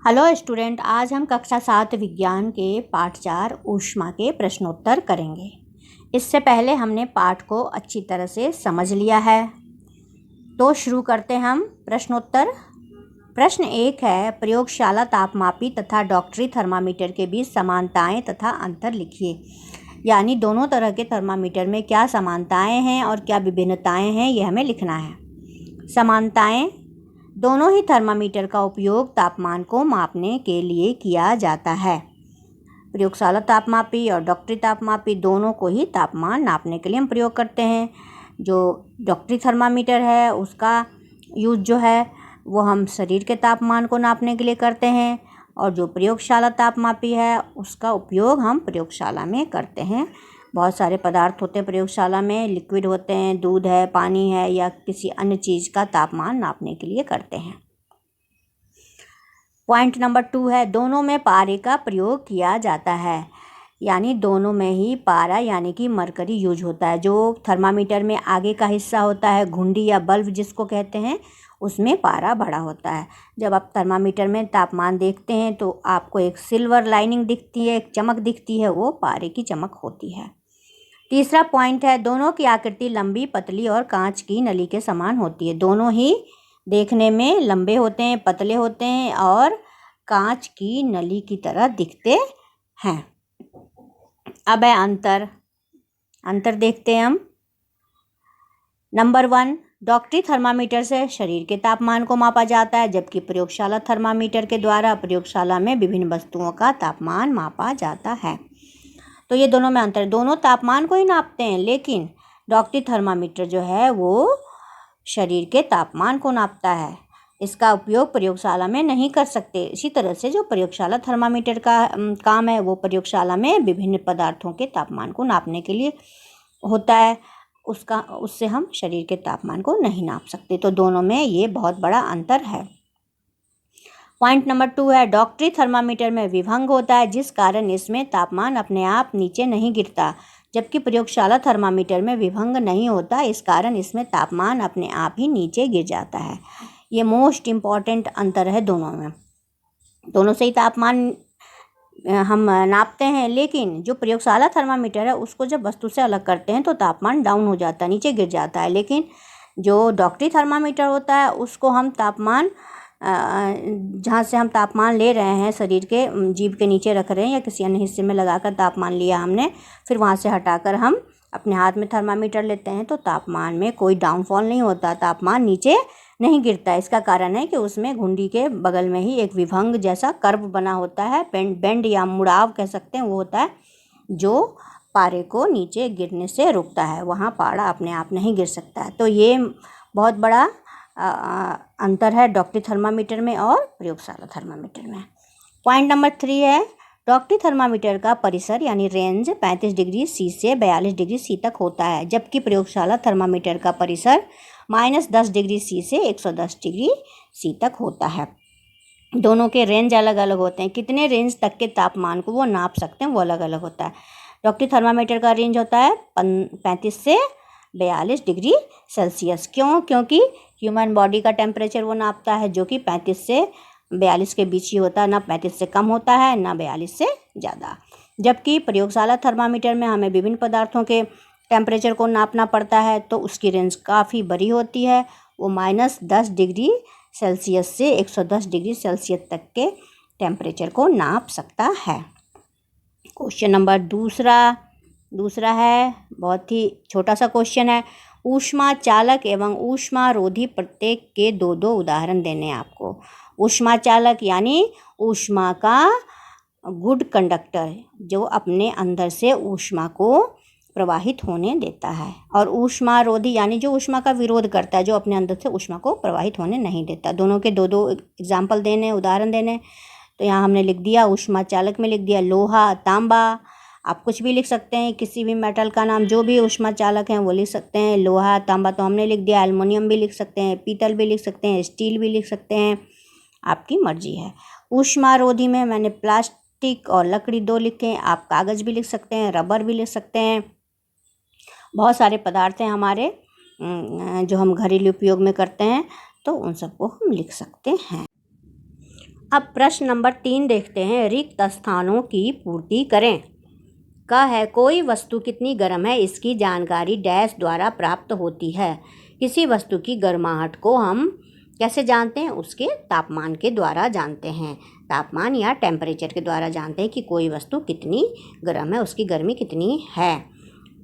Hello student, आज हम कक्षा 7 विज्ञान के पाठ 4 ऊष्मा के प्रश्नोत्तर करेंगे। इससे पहले हमने पाठ को अच्छी तरह से समझ लिया है, तो शुरू करते हम प्रश्नोत्तर। प्रश्न 1 है, प्रयोगशाला तापमापी तथा डॉक्टरी थर्मामीटर के बीच समानताएं तथा अंतर लिखिए। यानी दोनों तरह के थर्मामीटर में क्या समानताएं हैं और क्या विभिन्नताएं हैं, यह हमें लिखना है। समानताएं: दोनों ही थर्मामीटर का उपयोग तापमान को मापने के लिए किया जाता है। प्रयोगशाला तापमापी और डॉक्टरी तापमापी दोनों को ही तापमान नापने के लिए हम प्रयोग करते हैं। जो डॉक्टरी थर्मामीटर है उसका यूज जो है वो हम शरीर के तापमान को नापने के लिए करते हैं, और जो प्रयोगशाला तापमापी है उसका उपयोग हम प्रयोगशाला में करते हैं। बहुत सारे पदार्थ होते हैं प्रयोगशाला में, लिक्विड होते हैं, दूध है, पानी है, या किसी अन्य चीज़ का तापमान नापने के लिए करते हैं। पॉइंट नंबर 2 है, दोनों में पारे का प्रयोग किया जाता है। यानी दोनों में ही पारा यानी कि मरकरी यूज होता है। जो थर्मामीटर में आगे का हिस्सा होता है, घुंडी या बल्ब जिसको कहते हैं, उसमें पारा बड़ा होता है। जब आप थर्मामीटर में तापमान देखते हैं तो आपको एक सिल्वर लाइनिंग दिखती है, एक चमक दिखती है, वो पारे की चमक होती है। तीसरा पॉइंट है, दोनों की आकृति लंबी, पतली और कांच की नली के समान होती है। दोनों ही देखने में लंबे होते हैं, पतले होते हैं और कांच की नली की तरह दिखते हैं। अब है अंतर देखते हैं हम। नंबर 1, डॉक्टरी थर्मामीटर से शरीर के तापमान को मापा जाता है, जबकि प्रयोगशाला थर्मामीटर के द्वारा प्रयोगशाला में विभिन्न वस्तुओं का तापमान मापा जाता है। तो ये दोनों में अंतर, दोनों तापमान को ही नापते हैं, लेकिन डॉक्टरी थर्मामीटर जो है वो शरीर के तापमान को नापता है। इसका उपयोग प्रयोगशाला में नहीं कर सकते। इसी तरह से जो प्रयोगशाला थर्मामीटर का काम है वो प्रयोगशाला में विभिन्न पदार्थों के तापमान को नापने के लिए होता है। उससे हम शरीर के तापमान को नहीं नाप सकते। तो दोनों में ये बहुत बड़ा अंतर है। पॉइंट नंबर 2 है, डॉक्टरी थर्मामीटर में विभंग होता है, जिस कारण इसमें तापमान अपने आप नीचे नहीं गिरता, जबकि प्रयोगशाला थर्मामीटर में विभंग नहीं होता, इस कारण इसमें तापमान अपने आप ही नीचे गिर जाता है। ये मोस्ट इम्पॉर्टेंट अंतर है दोनों में। दोनों से ही तापमान हम नापते हैं, लेकिन जो प्रयोगशाला थर्मामीटर है उसको जब वस्तु से अलग करते हैं तो तापमान डाउन हो जाता है, नीचे गिर जाता है। लेकिन जो डॉक्टरी थर्मामीटर होता है उसको हम तापमान जहाँ से हम तापमान ले रहे हैं, शरीर के जीभ के नीचे रख रहे हैं या किसी अन्य हिस्से में लगाकर तापमान लिया हमने, फिर वहाँ से हटाकर हम अपने हाथ में थर्मामीटर लेते हैं, तो तापमान में कोई डाउनफॉल नहीं होता, तापमान नीचे नहीं गिरता। इसका कारण है कि उसमें घुंडी के बगल में ही एक विभंग जैसा कर्व बना होता है, बेंड या मुड़ाव कह सकते हैं, वो होता है जो पारे को नीचे गिरने से रोकता है। वहाँ पारा अपने आप नहीं गिर सकता है। तो ये बहुत बड़ा अंतर है डॉक्टरी थर्मामीटर में और प्रयोगशाला थर्मामीटर में। पॉइंट नंबर 3 है, डॉक्टरी थर्मामीटर का परिसर यानी रेंज 35 डिग्री सी से 42 डिग्री सी तक होता है, जबकि प्रयोगशाला थर्मामीटर का परिसर -10 डिग्री सी से 110 डिग्री सी तक होता है। दोनों के रेंज अलग अलग होते हैं। कितने रेंज तक के तापमान को वो नाप सकते हैं वो अलग अलग होता है। डॉक्टरी थर्मामीटर का रेंज होता है 35 से 42 डिग्री सेल्सियस। क्योंकि ह्यूमन बॉडी का टेम्परेचर वो नापता है जो कि 35 से 42 के बीच ही होता है, ना 35 से कम होता है ना 42 से ज़्यादा। जबकि प्रयोगशाला थर्मामीटर में हमें विभिन्न पदार्थों के टेम्परेचर को नापना पड़ता है, तो उसकी रेंज काफ़ी बड़ी होती है। वो -10 डिग्री सेल्सियस से 110 डिग्री सेल्सियस तक के टेम्परेचर को नाप सकता है। क्वेश्चन नंबर दूसरा है, बहुत ही छोटा सा क्वेश्चन है। ऊष्मा चालक एवं ऊष्मा रोधी प्रत्येक के दो उदाहरण देने आपको। ऊष्मा चालक यानी ऊष्मा का गुड कंडक्टर, जो अपने अंदर से ऊष्मा को प्रवाहित होने देता है, और ऊष्मा रोधी यानी जो ऊष्मा का विरोध करता है, जो अपने अंदर से ऊष्मा को प्रवाहित होने नहीं देता। दोनों के दो एग्जाम्पल देने, उदाहरण देने। तो यहाँ हमने लिख दिया, ऊष्मा चालक में लिख दिया लोहा, तांबा। आप कुछ भी लिख सकते हैं, किसी भी मेटल का नाम, जो भी ऊष्मा चालक हैं वो लिख सकते हैं। लोहा, तांबा तो हमने लिख दिया, एल्युमिनियम भी लिख सकते हैं, पीतल भी लिख सकते हैं, स्टील भी लिख सकते हैं, आपकी मर्जी है। ऊष्मा रोधी में मैंने प्लास्टिक और लकड़ी 2 लिखे हैं। आप कागज़ भी लिख सकते हैं, रबर भी लिख सकते हैं। बहुत सारे पदार्थ हैं हमारे जो हम घरेलू उपयोग में करते हैं, तो उन सबको हम लिख सकते हैं। अब प्रश्न नंबर 3 देखते हैं। रिक्त स्थानों की पूर्ति करें। का है कोई वस्तु कितनी गर्म है इसकी जानकारी डैश द्वारा प्राप्त होती है। किसी वस्तु की गर्माहट को हम कैसे जानते हैं? उसके तापमान के द्वारा जानते हैं। तापमान या टेम्परेचर के द्वारा जानते हैं कि कोई वस्तु कितनी गर्म है, उसकी गर्मी कितनी है।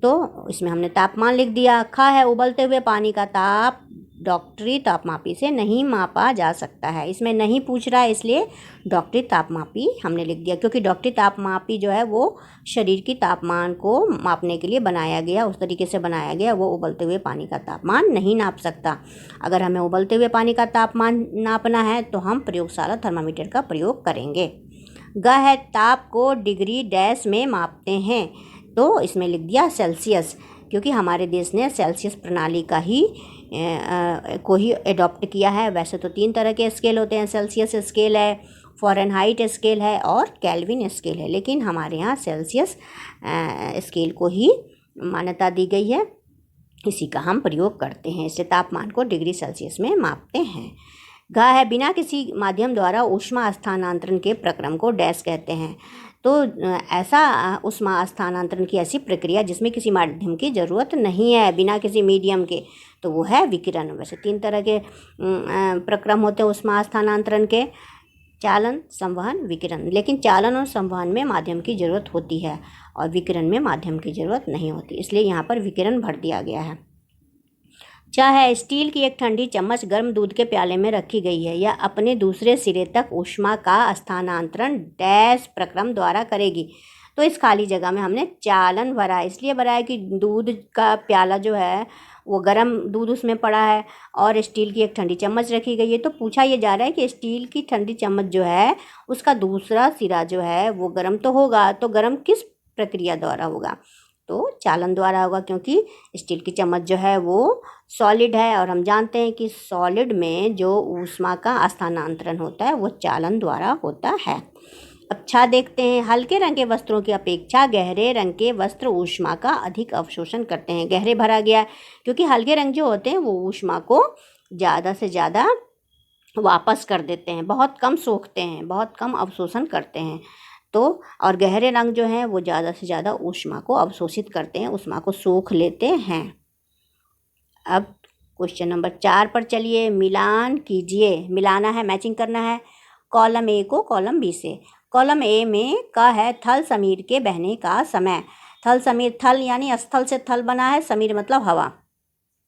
तो इसमें हमने तापमान लिख दिया। खा है उबलते हुए पानी का ताप डॉक्टरी तापमापी से नहीं मापा जा सकता है। इसमें नहीं पूछ रहा है, इसलिए डॉक्टरी तापमापी हमने लिख दिया, क्योंकि डॉक्टरी तापमापी जो है वो शरीर की तापमान को मापने के लिए बनाया गया, उस तरीके से बनाया गया। वो उबलते हुए पानी का तापमान नहीं नाप सकता। अगर हमें उबलते हुए पानी का तापमान नापना है तो हम प्रयोगशाला थर्मामीटर का प्रयोग करेंगे। ग है ताप को डिग्री डैश में मापते हैं, तो इसमें लिख दिया सेल्सियस, क्योंकि हमारे देश ने सेल्सियस प्रणाली का ही को ही एडॉप्ट किया है। वैसे तो 3 तरह के स्केल होते हैं, सेल्सियस स्केल है, फ़ारेनहाइट स्केल है और केल्विन स्केल है, लेकिन हमारे यहाँ सेल्सियस स्केल को ही मान्यता दी गई है। इसी का हम प्रयोग करते हैं, इसलिए तापमान को डिग्री सेल्सियस में मापते हैं। घ है बिना किसी माध्यम द्वारा ऊष्मा स्थानांतरण के प्रक्रम को डैश कहते हैं। तो ऐसा ऊष्मा स्थानांतरण की ऐसी प्रक्रिया जिसमें किसी माध्यम की ज़रूरत नहीं है, बिना किसी मीडियम के, तो वो है विकिरण। वैसे 3 तरह के प्रक्रम होते हैं ऊष्मा स्थानांतरण के, चालन, संवहन, विकिरण। लेकिन चालन और संवहन में माध्यम की ज़रूरत होती है और विकिरण में माध्यम की ज़रूरत नहीं होती, इसलिए यहाँ पर विकिरण भर दिया गया है। चाहे स्टील की एक ठंडी चम्मच गर्म दूध के प्याले में रखी गई है, या अपने दूसरे सिरे तक ऊष्मा का स्थानांतरण डैश प्रक्रम द्वारा करेगी। तो इस खाली जगह में हमने चालन भरा है, इसलिए भरा है कि दूध का प्याला जो है वो गर्म दूध उसमें पड़ा है और स्टील की एक ठंडी चम्मच रखी गई है। तो पूछा ये जा रहा है कि स्टील की ठंडी चम्मच जो है उसका दूसरा सिरा जो है वो गर्म तो होगा, तो गर्म किस प्रक्रिया द्वारा होगा? तो चालन द्वारा होगा, क्योंकि स्टील की चम्मच जो है वो सॉलिड है और हम जानते हैं कि सॉलिड में जो ऊष्मा का स्थानांतरण होता है वो चालन द्वारा होता है। अच्छा देखते हैं। हल्के रंग के वस्त्रों की अपेक्षा गहरे रंग के वस्त्र ऊष्मा का अधिक अवशोषण करते हैं। गहरे भरा गया क्योंकि हल्के रंग जो होते हैं वो ऊष्मा को ज़्यादा से ज़्यादा वापस कर देते हैं, बहुत कम सोखते हैं, बहुत कम अवशोषण करते हैं। तो और गहरे रंग जो हैं वो ज़्यादा से ज़्यादा ऊष्मा को अवशोषित करते हैं, ऊष्मा को सोख लेते हैं। अब क्वेश्चन नंबर 4 पर चलिए। मिलान कीजिए, मिलाना है, मैचिंग करना है कॉलम ए को कॉलम बी से। कॉलम ए में का है थल समीर के बहने का समय। थल समीर, थल यानी स्थल से थल बना है, समीर मतलब हवा,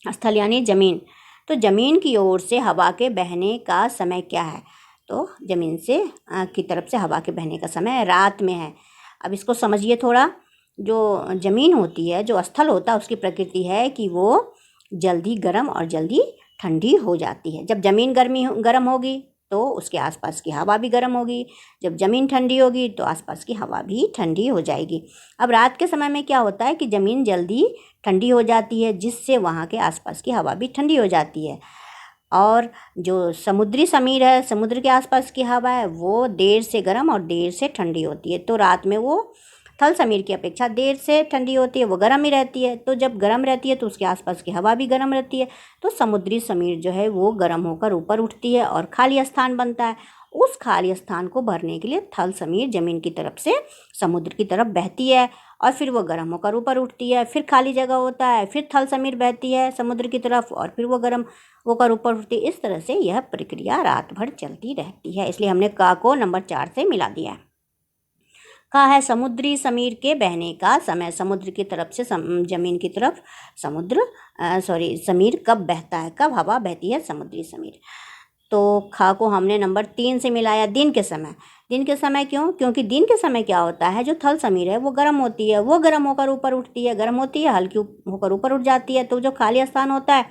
स्थल यानी जमीन। तो जमीन की ओर से हवा के बहने का समय क्या है? तो जमीन से की तरफ से हवा के बहने का समय रात में है। अब इसको समझिए थोड़ा। जो ज़मीन होती है, जो स्थल होता है, उसकी प्रकृति है कि वो जल्दी गर्म और जल्दी ठंडी हो जाती है। जब ज़मीन गर्म होगी तो उसके आसपास की हवा भी गर्म होगी, जब ज़मीन ठंडी होगी तो आसपास की हवा भी ठंडी हो जाएगी। अब रात के समय में क्या होता है कि ज़मीन जल्दी ठंडी हो जाती है, जिससे वहाँ के आसपास की हवा भी ठंडी हो जाती है। और जो समुद्री समीर है, समुद्र के आसपास की हवा है, वो देर से गर्म और देर से ठंडी होती है। तो रात में वो थल समीर की अपेक्षा देर से ठंडी होती है, वो गर्म ही रहती है। तो जब गर्म रहती है तो उसके आसपास की हवा भी गर्म रहती है, तो समुद्री समीर जो है वो गर्म होकर ऊपर उठती है और खाली स्थान बनता है। उस खाली स्थान को भरने के लिए थल समीर जमीन की तरफ से समुद्र की तरफ बहती है और फिर वो गर्म होकर ऊपर उठती है। फिर खाली जगह होता है, फिर थल समीर बहती है समुद्र की तरफ और फिर वो गर्म होकर ऊपर उठती है। इस तरह से यह प्रक्रिया रात भर चलती रहती है, इसलिए हमने का को नंबर 4 से मिला दिया है। का है समुद्री समीर के बहने का समय। समुद्र की तरफ से जमीन की तरफ समीर कब बहता है, कब हवा बहती है? समुद्री समीर। तो खा को हमने नंबर 3 से मिलाया, दिन के समय। दिन के समय क्यों? क्योंकि दिन के समय क्या होता है, जो थल समीर है वो गर्म होती है, वो गर्म होकर ऊपर उठती है, गर्म होती है, हल्की होकर ऊपर उठ जाती है। तो जो खाली स्थान होता है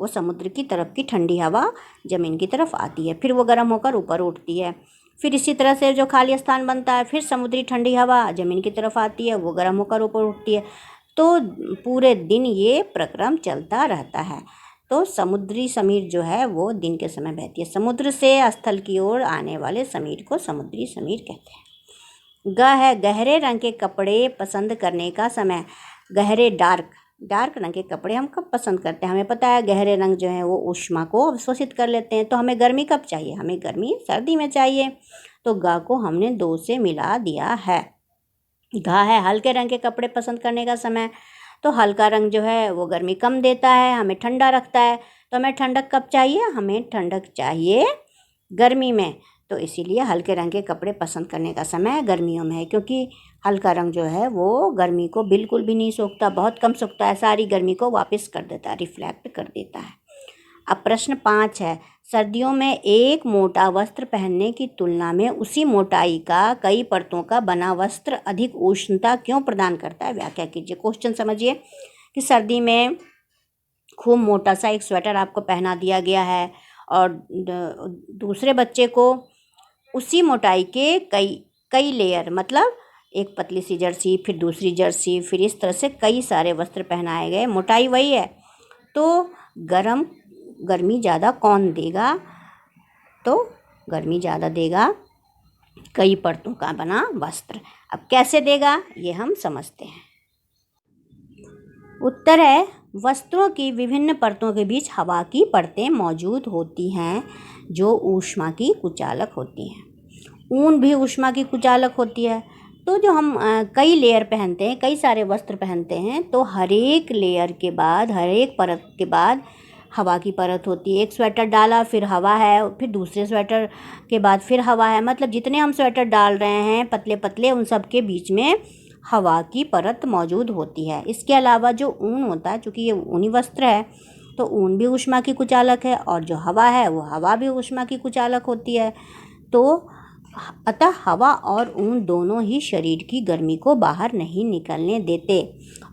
वो समुद्र की तरफ की ठंडी हवा जमीन की तरफ आती है, फिर वो गर्म होकर ऊपर उठती है। फिर इसी तरह से जो खाली स्थान बनता है, फिर समुद्री ठंडी हवा जमीन की तरफ आती है, वो गर्म होकर ऊपर उठती है। तो पूरे दिन ये प्रक्रम चलता रहता है। तो समुद्री समीर जो है वो दिन के समय बहती है। समुद्र से स्थल की ओर आने वाले समीर को समुद्री समीर कहते हैं। ग है गहरे रंग के कपड़े पसंद करने का समय। गहरे, डार्क डार्क रंग के कपड़े हम कब पसंद करते हैं? हमें पता है गहरे रंग जो है वो ऊष्मा को अवशोषित कर लेते हैं। तो हमें गर्मी कब चाहिए? हमें गर्मी सर्दी में चाहिए। तो गा को हमने दो से मिला दिया है। घा है हल्के रंग के कपड़े पसंद करने का समय। तो हल्का रंग जो है वो गर्मी कम देता है, हमें ठंडा रखता है। तो हमें ठंडक कब चाहिए? हमें ठंडक चाहिए गर्मी में। तो इसीलिए हल्के रंग के कपड़े पसंद करने का समय गर्मियों में है, क्योंकि हल्का रंग जो है वो गर्मी को बिल्कुल भी नहीं सोखता, बहुत कम सोखता है, सारी गर्मी को वापस कर देता है, रिफ्लेक्ट कर देता है। अब प्रश्न 5 है, सर्दियों में एक मोटा वस्त्र पहनने की तुलना में उसी मोटाई का कई परतों का बना वस्त्र अधिक उष्णता क्यों प्रदान करता है? व्याख्या कीजिए। क्वेश्चन समझिए कि सर्दी में खूब मोटा सा एक स्वेटर आपको पहना दिया गया है और दूसरे बच्चे को उसी मोटाई के कई लेयर, मतलब एक पतली सी जर्सी, फिर दूसरी जर्सी, फिर इस तरह से कई सारे वस्त्र पहनाए गए, मोटाई वही है। तो गर्मी ज़्यादा कौन देगा? तो गर्मी ज़्यादा देगा कई परतों का बना वस्त्र। अब कैसे देगा ये हम समझते हैं। उत्तर है, वस्त्रों की विभिन्न परतों के बीच हवा की परतें मौजूद होती हैं जो ऊष्मा की कुचालक होती हैं। ऊन भी ऊष्मा की कुचालक होती है। तो जो हम कई लेयर पहनते हैं, कई सारे वस्त्र पहनते हैं, तो हर एक लेयर के बाद, हर एक परत के बाद हवा की परत होती है। एक स्वेटर डाला फिर हवा है, फिर दूसरे स्वेटर के बाद फिर हवा है, मतलब जितने हम स्वेटर डाल रहे हैं पतले पतले, उन सब के बीच में हवा की परत मौजूद होती है। इसके अलावा जो ऊन होता है, चूँकि ये ऊनी वस्त्र है, तो ऊन भी ऊष्मा की कुचालक है, और जो हवा है वो हवा भी ऊष्मा की कुचालक होती है। तो अतः हवा और ऊन दोनों ही शरीर की गर्मी को बाहर नहीं निकलने देते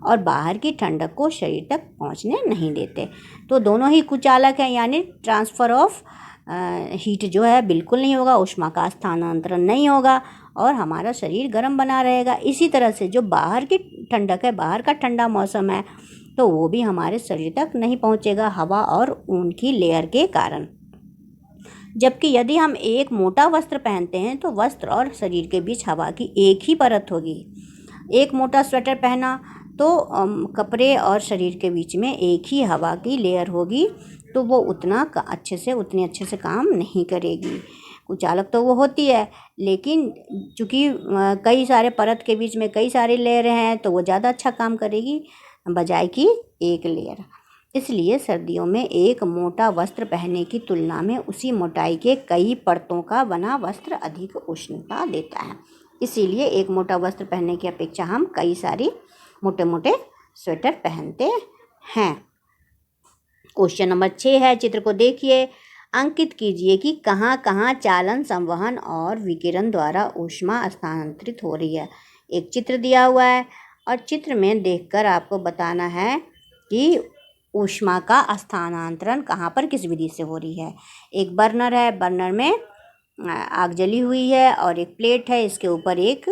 और बाहर की ठंडक को शरीर तक पहुंचने नहीं देते। तो दोनों ही कुचालक हैं, यानी ट्रांसफ़र ऑफ हीट जो है बिल्कुल नहीं होगा, ऊष्मा का स्थानांतरण नहीं होगा और हमारा शरीर गर्म बना रहेगा। इसी तरह से जो बाहर की ठंडक है, बाहर का ठंडा मौसम है, तो वो भी हमारे शरीर तक नहीं पहुंचेगा हवा और ऊन की लेयर के कारण। जबकि यदि हम एक मोटा वस्त्र पहनते हैं तो वस्त्र और शरीर के बीच हवा की एक ही परत होगी। एक मोटा स्वेटर पहना तो कपड़े और शरीर के बीच में एक ही हवा की लेयर होगी, तो वो उतनी अच्छे से काम नहीं करेगी। कुचालक तो वो होती है, लेकिन चूँकि कई सारे परत के बीच में कई सारे लेयर हैं, तो वो ज़्यादा अच्छा काम करेगी बजाय कि एक लेयर। इसलिए सर्दियों में एक मोटा वस्त्र पहनने की तुलना में उसी मोटाई के कई परतों का बना वस्त्र अधिक उष्णता देता है। इसीलिए एक मोटा वस्त्र पहनने की अपेक्षा हम कई सारी मोटे मोटे स्वेटर पहनते हैं। क्वेश्चन नंबर 6 है, चित्र को देखिए, अंकित कीजिए कि कहाँ कहाँ चालन, संवहन और विकिरण द्वारा ऊष्मा स्थानांतरित हो रही है। एक चित्र दिया हुआ है और चित्र में देखकर आपको बताना है कि ऊष्मा का स्थानांतरण कहाँ पर किस विधि से हो रही है। एक बर्नर है, बर्नर में आग जली हुई है और एक प्लेट है, इसके ऊपर एक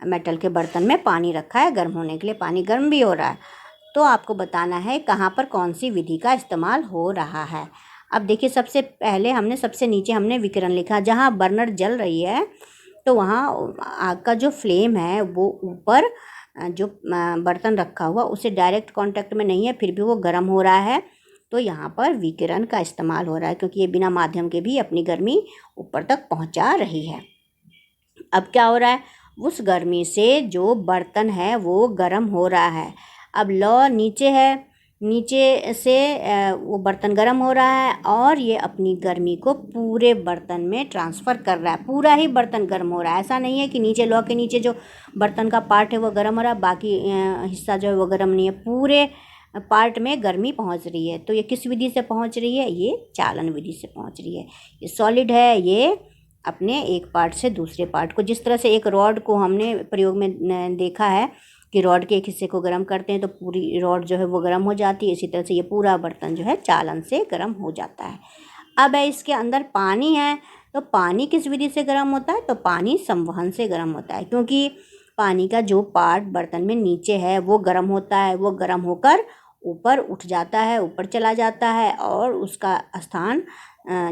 मेटल के बर्तन में पानी रखा है गर्म होने के लिए, पानी गर्म भी हो रहा है। तो आपको बताना है कहाँ पर कौन सी विधि का इस्तेमाल हो रहा है। अब देखिए, सबसे पहले सबसे नीचे हमने विकिरण लिखा। जहाँ बर्नर जल रही है तो वहाँ आग का जो फ्लेम है वो ऊपर जो बर्तन रखा हुआ उसे डायरेक्ट कांटेक्ट में नहीं है, फिर भी वो गर्म हो रहा है। तो यहाँ पर विकिरण का इस्तेमाल हो रहा है, क्योंकि ये बिना माध्यम के भी अपनी गर्मी ऊपर तक पहुँचा रही है। अब क्या हो रहा है, उस गर्मी से जो बर्तन है वो गर्म हो रहा है। अब लौ नीचे है, नीचे से वो बर्तन गर्म हो रहा है और ये अपनी गर्मी को पूरे बर्तन में ट्रांसफ़र कर रहा है। पूरा ही बर्तन गर्म हो रहा है। ऐसा नहीं है कि नीचे लौ के नीचे जो बर्तन का पार्ट है वो गर्म हो रहा है, बाकी हिस्सा जो है वो गर्म नहीं है। पूरे पार्ट में गर्मी पहुंच रही है। तो ये किस विधि से पहुंच रही है? ये चालन विधि से पहुंच रही है। ये सॉलिड है, ये अपने एक पार्ट से दूसरे पार्ट को, जिस तरह से एक रॉड को हमने प्रयोग में देखा है कि रॉड के एक हिस्से को गर्म करते हैं तो पूरी रॉड जो है वो गर्म हो जाती है, इसी तरह से ये पूरा बर्तन जो है चालन से गर्म हो जाता है। अब है इसके अंदर पानी है, तो पानी किस विधि से गर्म होता है? तो पानी संवहन से गर्म होता है, क्योंकि पानी का जो पार्ट बर्तन में नीचे है वो गर्म होता है, वो गर्म होकर ऊपर उठ जाता है, ऊपर चला जाता है और उसका स्थान,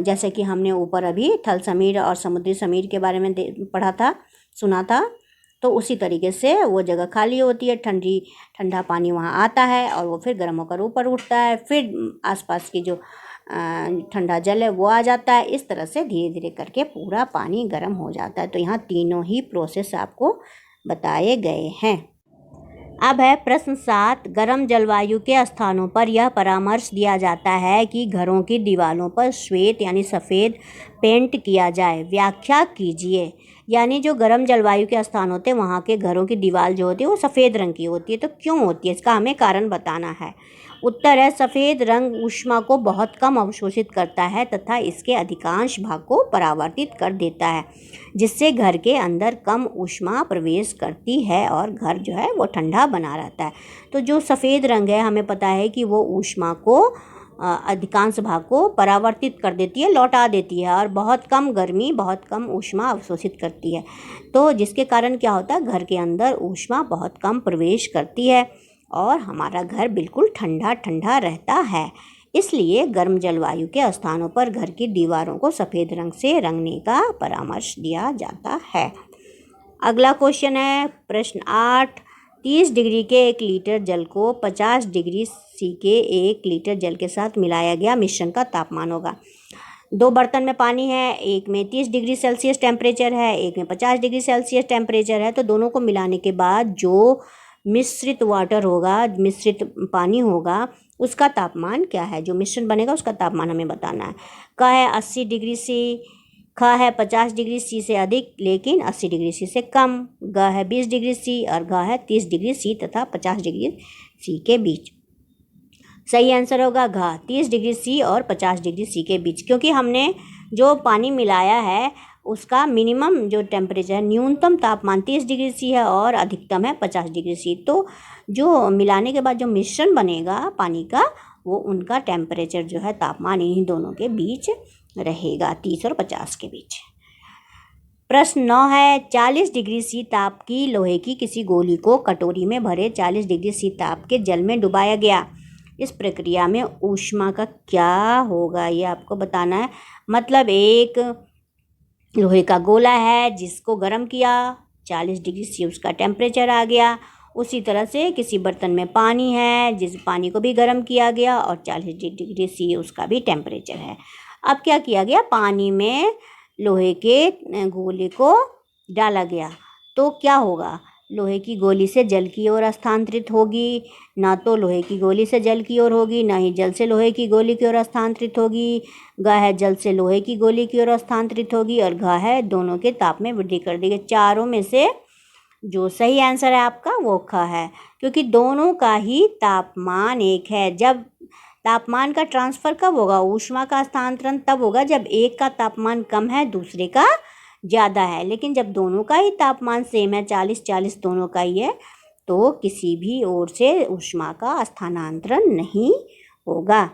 जैसे कि हमने ऊपर अभी थल समीर और समुद्री समीर के बारे में पढ़ा था, सुना था, तो उसी तरीके से वो जगह खाली होती है, ठंडा पानी वहाँ आता है और वो फिर गर्म होकर ऊपर उठता है, फिर आसपास की जो ठंडा जल है वो आ जाता है। इस तरह से धीरे धीरे करके पूरा पानी गर्म हो जाता है। तो यहाँ तीनों ही प्रोसेस आपको बताए गए हैं। अब है प्रश्न 7। गर्म जलवायु के स्थानों पर यह परामर्श दिया जाता है कि घरों की दीवारों पर श्वेत यानी सफ़ेद पेंट किया जाए। व्याख्या कीजिए। यानी जो गर्म जलवायु के स्थान होते हैं वहाँ के घरों की दीवार जो होती है वो सफ़ेद रंग की होती है। तो क्यों होती है, इसका हमें कारण बताना है। उत्तर है सफ़ेद रंग ऊष्मा को बहुत कम अवशोषित करता है तथा इसके अधिकांश भाग को परावर्तित कर देता है, जिससे घर के अंदर कम ऊष्मा प्रवेश करती है और घर जो है वो ठंडा बना रहता है। तो जो सफ़ेद रंग है हमें पता है कि वो ऊष्मा को अधिकांश भाग को परावर्तित कर देती है, लौटा देती है और बहुत कम गर्मी, बहुत कम ऊष्मा अवशोषित करती है। तो जिसके कारण क्या होता है, घर के अंदर ऊष्मा बहुत कम प्रवेश करती है और हमारा घर बिल्कुल ठंडा ठंडा रहता है। इसलिए गर्म जलवायु के स्थानों पर घर की दीवारों को सफ़ेद रंग से रंगने का परामर्श दिया जाता है। अगला क्वेश्चन है प्रश्न 8। 30 डिग्री के 1 लीटर जल को 50 डिग्री सी के 1 लीटर जल के साथ मिलाया गया मिश्रण का तापमान होगा। 2 बर्तन में पानी है, एक में 30 डिग्री सेल्सियस टेम्परेचर है, एक में 50 डिग्री सेल्सियस टेम्परेचर है। तो दोनों को मिलाने के बाद जो मिश्रित वाटर होगा, मिश्रित पानी होगा, उसका तापमान क्या है, जो मिश्रण बनेगा उसका तापमान हमें बताना है। क है 80 डिग्री सी, ख है 50 डिग्री सी से अधिक लेकिन 80 डिग्री सी से कम, ग है 20 डिग्री सी और घ है 30 डिग्री सी तथा 50 डिग्री सी के बीच। सही आंसर होगा घ, 30 डिग्री सी और 50 डिग्री सी के बीच, क्योंकि हमने जो पानी मिलाया है उसका मिनिमम जो टेम्परेचर है, न्यूनतम तापमान 30 डिग्री सी है और अधिकतम है 50 डिग्री सी। तो जो मिलाने के बाद जो मिश्रण बनेगा पानी का, वो उनका टेम्परेचर जो है, तापमान इन्हीं दोनों के बीच रहेगा, 30 और 50 के बीच। प्रश्न 9 है 40 डिग्री सी ताप की लोहे की किसी गोली को कटोरी में भरे 40 डिग्री सी ताप के जल में डुबाया गया। इस प्रक्रिया में ऊष्मा का क्या होगा, ये आपको बताना है। मतलब एक लोहे का गोला है जिसको गर्म किया, 40 डिग्री सी उसका टेम्परेचर आ गया। उसी तरह से किसी बर्तन में पानी है जिस पानी को भी गर्म किया गया और 40 डिग्री सी उसका भी टेम्परेचर है। अब क्या किया गया, पानी में लोहे के गोले को डाला गया तो क्या होगा, लोहे की गोली से जल की ओर स्थानांतरित होगी। ना तो लोहे की गोली से जल की ओर होगी, ना ही जल से लोहे की गोली की ओर स्थानांतरित होगी। ग है जल से लोहे की गोली की ओर स्थानांतरित होगी और घ है दोनों के ताप में वृद्धि कर देगी। चारों में से जो सही आंसर है आपका वो ख है, क्योंकि दोनों का ही तापमान एक है। जब तापमान का ट्रांसफ़र कब होगा, ऊष्मा का स्थानांतरण तब होगा जब एक का तापमान कम है दूसरे का ज़्यादा है। लेकिन जब दोनों का ही तापमान सेम है, 40-40 दोनों का ही है, तो किसी भी ओर से ऊष्मा का स्थानांतरण नहीं होगा।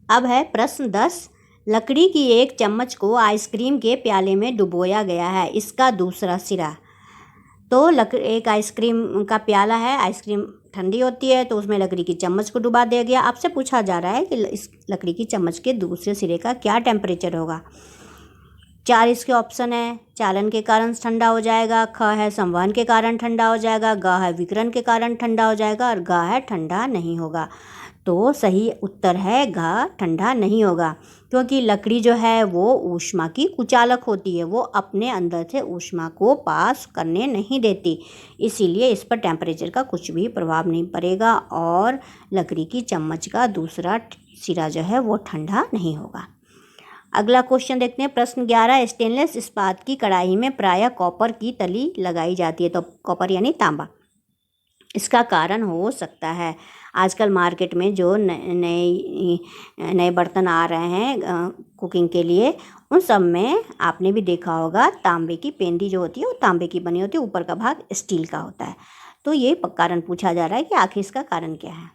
अब है प्रश्न 10। लकड़ी की एक चम्मच को आइसक्रीम के प्याले में डुबोया गया है, इसका दूसरा सिरा। तो एक आइसक्रीम का प्याला है, आइसक्रीम ठंडी होती है तो उसमें लकड़ी की चम्मच को डुबा दिया गया। आपसे पूछा जा रहा है कि इस लकड़ी की चम्मच के दूसरे सिरे का क्या टेम्परेचर होगा। 4 इसके ऑप्शन है। चालन के कारण ठंडा हो जाएगा, ख है संवहन के कारण ठंडा हो जाएगा, ग है विकिरण के कारण ठंडा हो जाएगा और घ है ठंडा नहीं होगा। तो सही उत्तर है घ, ठंडा नहीं होगा, क्योंकि लकड़ी जो है वो ऊष्मा की कुचालक होती है, वो अपने अंदर से ऊष्मा को पास करने नहीं देती, इसीलिए इस पर टेम्परेचर का कुछ भी प्रभाव नहीं पड़ेगा और लकड़ी की चम्मच का दूसरा सिरा जो है वो ठंडा नहीं होगा। अगला क्वेश्चन देखते हैं। प्रश्न 11। स्टेनलेस इस्पात की कढ़ाई में प्रायः कॉपर की तली लगाई जाती है। तो कॉपर यानी तांबा। इसका कारण हो सकता है आजकल मार्केट में जो नए बर्तन आ रहे हैं कुकिंग के लिए, उन सब में आपने भी देखा होगा तांबे की पेंदी जो होती है वो तांबे की बनी होती है, ऊपर का भाग स्टील का होता है। तो ये कारण पूछा जा रहा है कि आखिर इसका कारण क्या है।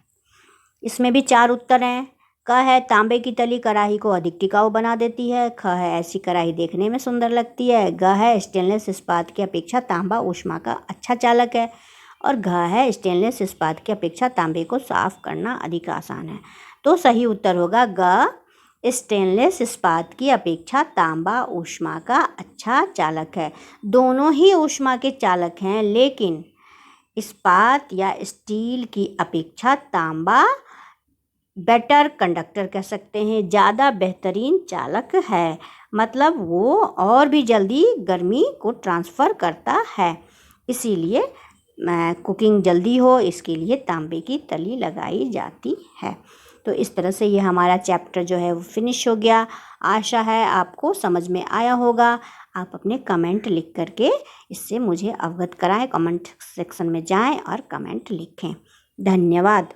इसमें भी 4 उत्तर हैं। क है तांबे की तली कढ़ाई को अधिक टिकाऊ बना देती है, ख है ऐसी कढ़ाई देखने में सुंदर लगती है, ग है स्टेनलेस इस्पात की अपेक्षा तांबा ऊष्मा का अच्छा चालक है और घ है स्टेनलेस इस्पात की अपेक्षा तांबे को साफ करना अधिक आसान है। तो सही उत्तर होगा ग, स्टेनलेस इस्पात की अपेक्षा तांबा ऊष्मा का अच्छा चालक है। दोनों ही ऊष्मा के चालक हैं, लेकिन इस्पात या स्टील की अपेक्षा तांबा बेटर कंडक्टर कह सकते हैं, ज़्यादा बेहतरीन चालक है। मतलब वो और भी जल्दी गर्मी को ट्रांसफ़र करता है। इसीलिए कुकिंग जल्दी हो, इसके लिए तांबे की तली लगाई जाती है। तो इस तरह से ये हमारा चैप्टर जो है वो फिनिश हो गया। आशा है आपको समझ में आया होगा। आप अपने कमेंट लिख करके इससे मुझे अवगत कराएं। कमेंट सेक्शन में जाएं और कमेंट लिखें। धन्यवाद।